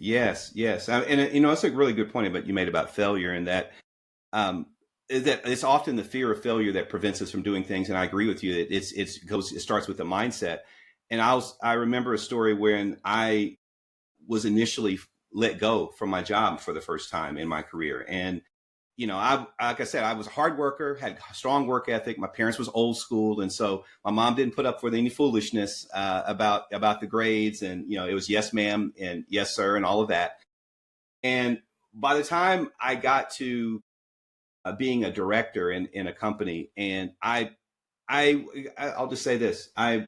Yes, yes. And that's a really good point about you made about failure, and um, that it's often the fear of failure that prevents us from doing things. And I agree with you that it starts with the mindset. And I remember a story when I was initially let go from my job for the first time in my career. And I like I said, I was a hard worker, had a strong work ethic. My parents was old school, and so my mom didn't put up with any foolishness about the grades, and it was yes, ma'am, and yes, sir, and all of that. And by the time I got to being a director in a company, and I I'll just say this, I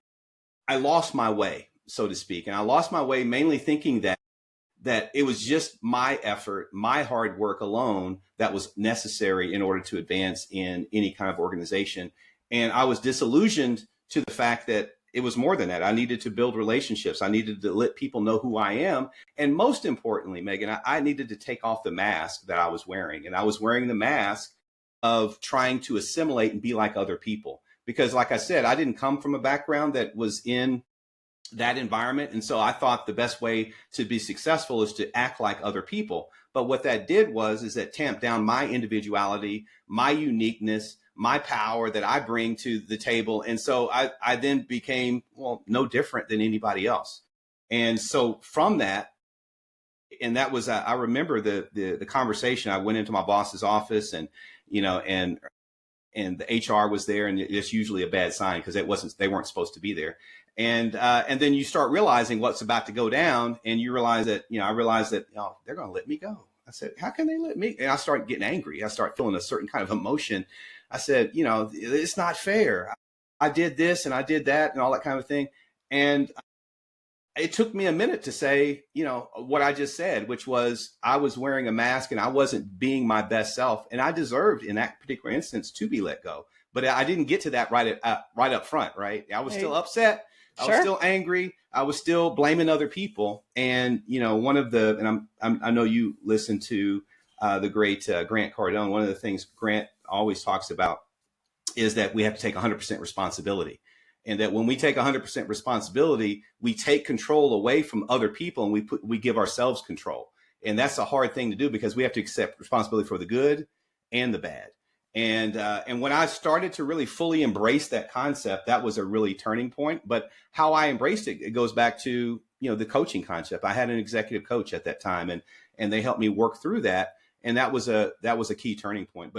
lost my way, so to speak, and I lost my way mainly thinking that it was just my effort, my hard work alone that was necessary in order to advance in any kind of organization. And I was disillusioned to the fact that it was more than that. I needed to build relationships. I needed to let people know who I am. And most importantly, Megan, I needed to take off the mask that I was wearing. And I was wearing the mask of trying to assimilate and be like other people. Because, like I said, I didn't come from a background that was in that environment. And so I thought the best way to be successful is to act like other people. But what that did is that tamped down my individuality, my uniqueness, my power that I bring to the table. And so I then became, well, no different than anybody else. And so from that, and that was, I remember the conversation. I went into my boss's office, and, and the HR was there, and it's usually a bad sign because they weren't supposed to be there. And then you start realizing what's about to go down, and you realize that I realized that they're going to let me go. I said, how can they let me? And I start getting angry. I start feeling a certain kind of emotion. I said, it's not fair. I did this and I did that and all that kind of thing. And it took me a minute to say, what I just said, which was I was wearing a mask and I wasn't being my best self. And I deserved in that particular instance to be let go. But I didn't get to that right up front. Right. I was still upset. I was still angry. I was still blaming other people. And, I know you listen to the great Grant Cardone. One of the things Grant always talks about is that we have to take 100% responsibility. And that when we take 100% responsibility, we take control away from other people, and we give ourselves control. And that's a hard thing to do because we have to accept responsibility for the good and the bad. And when I started to really fully embrace that concept, that was a really turning point. But how I embraced it, it goes back to the coaching concept. I had an executive coach at that time, and they helped me work through that, and that was a key turning point. But